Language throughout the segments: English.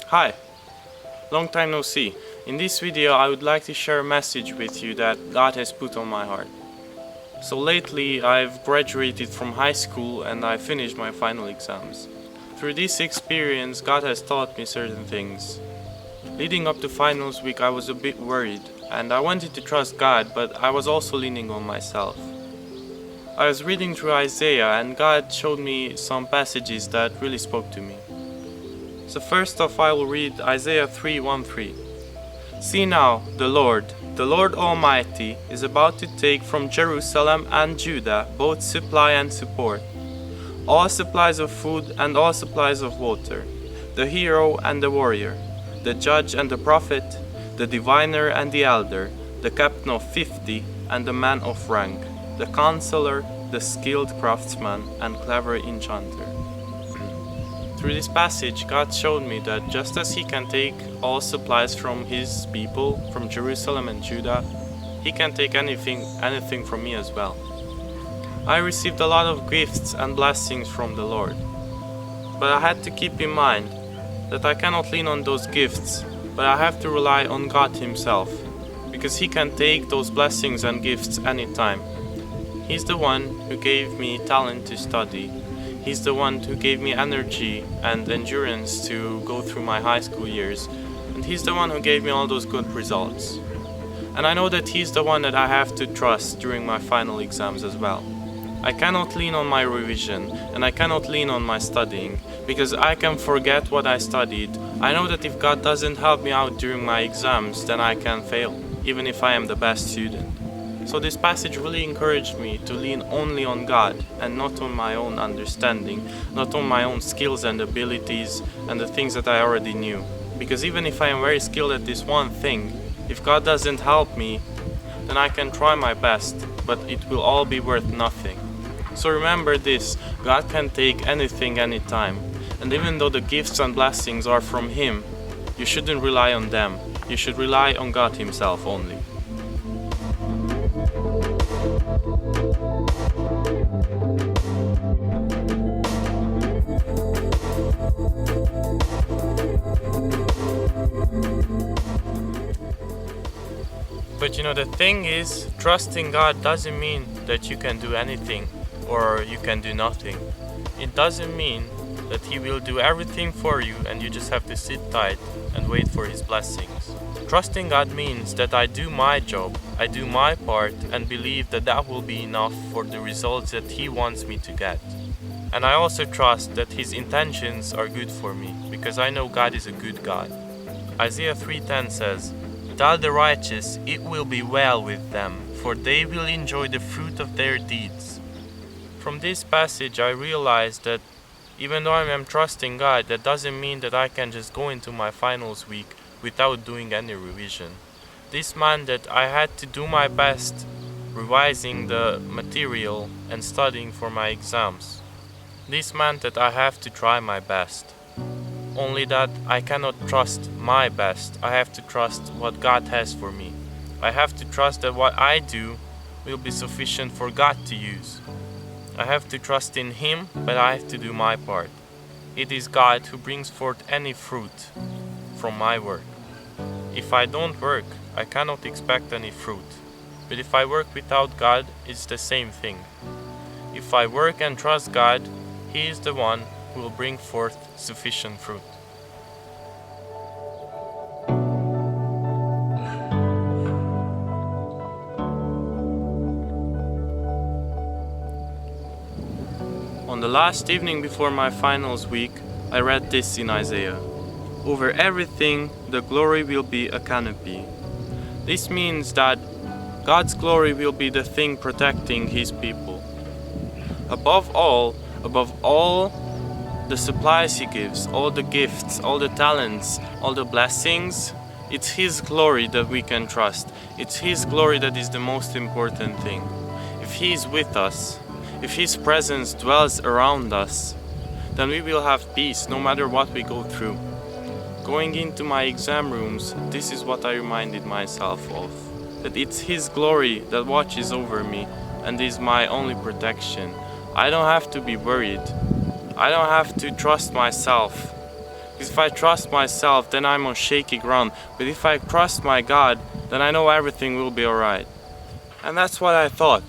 Hi, long time no see. In this video I would like to share a message with you that God has put on my heart. So lately I've graduated from high school and I finished my final exams. Through this experience God has taught me certain things. Leading up to finals week I was a bit worried and I wanted to trust God, but I was also leaning on myself. I was reading through Isaiah and God showed me some passages that really spoke to me. So first off I will read Isaiah 3:1-3. See now, the Lord Almighty, is about to take from Jerusalem and Judah both supply and support, all supplies of food and all supplies of water, the hero and the warrior, the judge and the prophet, the diviner and the elder, the captain of 50 and the man of rank, the counselor, the skilled craftsman and clever enchanter. Through this passage, God showed me that just as He can take all supplies from His people, from Jerusalem and Judah, He can take anything from me as well. I received a lot of gifts and blessings from the Lord, but I had to keep in mind that I cannot lean on those gifts, but I have to rely on God Himself, because He can take those blessings and gifts anytime. He's the one who gave me talent to study. He's the one who gave me energy and endurance to go through my high school years. And He's the one who gave me all those good results. And I know that He's the one that I have to trust during my final exams as well. I cannot lean on my revision and I cannot lean on my studying, because I can forget what I studied. I know that if God doesn't help me out during my exams, then I can fail, even if I am the best student. So this passage really encouraged me to lean only on God and not on my own understanding, not on my own skills and abilities and the things that I already knew. Because even if I am very skilled at this one thing, if God doesn't help me, then I can try my best, but it will all be worth nothing. So remember this, God can take anything anytime. And even though the gifts and blessings are from Him, you shouldn't rely on them. You should rely on God Himself only. But the thing is, trusting God doesn't mean that you can do anything or you can do nothing. It doesn't mean that He will do everything for you and you just have to sit tight and wait for His blessings. Trusting God means that I do my job, I do my part, and believe that that will be enough for the results that He wants me to get. And I also trust that His intentions are good for me, because I know God is a good God. Isaiah 3:10 says, Tell the righteous, it will be well with them, for they will enjoy the fruit of their deeds. From this passage I realized that even though I am trusting God, that doesn't mean that I can just go into my finals week without doing any revision. This meant that I had to do my best revising the material and studying for my exams. This meant that I have to try my best. Only that I cannot trust my best. I have to trust what God has for me. I have to trust that what I do will be sufficient for God to use. I have to trust in Him, but I have to do my part. It is God who brings forth any fruit from my work. If I don't work, I cannot expect any fruit. But if I work without God, it's the same thing. If I work and trust God, He is the one who will bring forth sufficient fruit. On the last evening before my finals week, I read this in Isaiah. Over everything, the glory will be a canopy. This means that God's glory will be the thing protecting His people. Above all the supplies He gives, all the gifts, all the talents, all the blessings, it's His glory that we can trust. It's His glory that is the most important thing. If He is with us, if His presence dwells around us, then we will have peace no matter what we go through. Going into my exam rooms, this is what I reminded myself of. That it's His glory that watches over me and is my only protection. I don't have to be worried. I don't have to trust myself. Because if I trust myself, then I'm on shaky ground. But if I trust my God, then I know everything will be alright. And that's what I thought.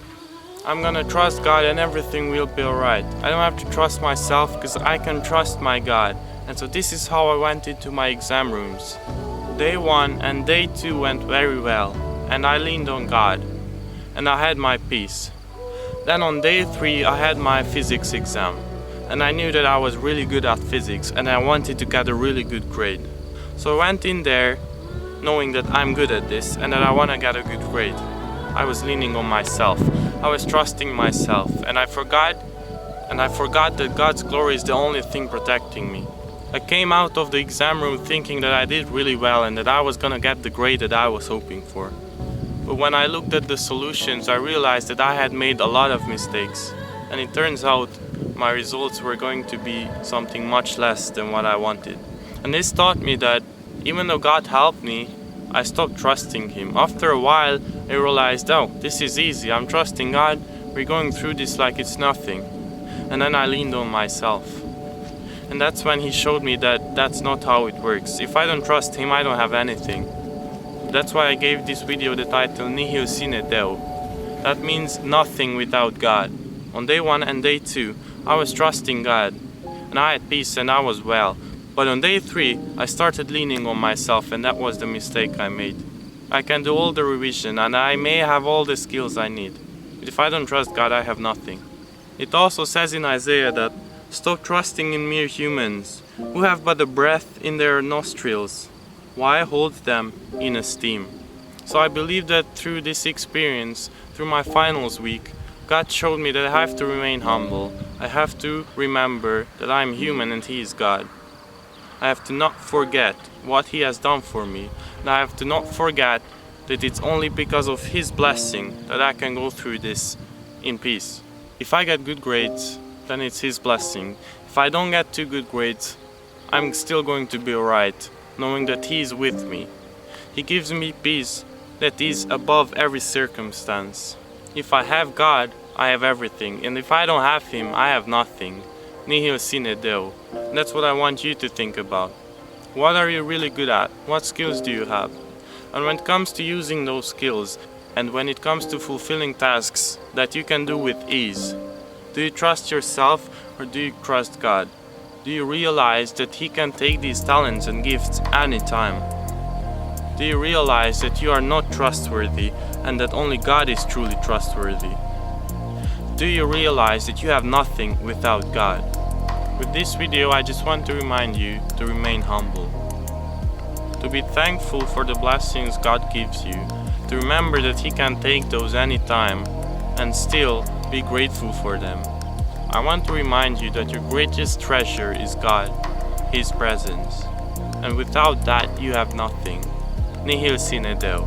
I'm gonna trust God and everything will be alright. I don't have to trust myself because I can trust my God. And so this is how I went into my exam rooms. Day 1 and day 2 went very well, and I leaned on God, and I had my peace. Then on day 3 I had my physics exam, and I knew that I was really good at physics and I wanted to get a really good grade. So I went in there knowing that I'm good at this and that I want to get a good grade. I was leaning on myself, I was trusting myself, and I forgot that God's glory is the only thing protecting me. I came out of the exam room thinking that I did really well and that I was gonna get the grade that I was hoping for. But when I looked at the solutions, I realized that I had made a lot of mistakes, and it turns out my results were going to be something much less than what I wanted. And this taught me that even though God helped me, I stopped trusting Him. After a while, I realized, oh, this is easy, I'm trusting God, we're going through this like it's nothing. And then I leaned on myself. And that's when He showed me that that's not how it works. If I don't trust Him, I don't have anything. That's why I gave this video the title Nihil sine Deo. That means nothing without God. On day 1 and day 2, I was trusting God, and I had peace and I was well. But on day 3, I started leaning on myself, and that was the mistake I made. I can do all the revision and I may have all the skills I need, but if I don't trust God, I have nothing. It also says in Isaiah that stop trusting in mere humans, who have but a breath in their nostrils. Why hold them in esteem? So I believe that through this experience, through my finals week, God showed me that I have to remain humble. I have to remember that I am human and He is God. I have to not forget what He has done for me, and I have to not forget that it's only because of His blessing that I can go through this in peace. If I get good grades, then it's His blessing. If I don't get too good grades, I'm still going to be alright, knowing that He is with me. He gives me peace that is above every circumstance. If I have God, I have everything, and if I don't have Him, I have nothing. Nihil sine Deo. That's what I want you to think about. What are you really good at? What skills do you have? And when it comes to using those skills, and when it comes to fulfilling tasks that you can do with ease, do you trust yourself or do you trust God? Do you realize that He can take these talents and gifts anytime? Do you realize that you are not trustworthy and that only God is truly trustworthy? Do you realize that you have nothing without God? With this video, I just want to remind you to remain humble, to be thankful for the blessings God gives you, to remember that He can take those anytime and still be grateful for them. I want to remind you that your greatest treasure is God, His presence, and without that you have nothing. Nihil sine Deo.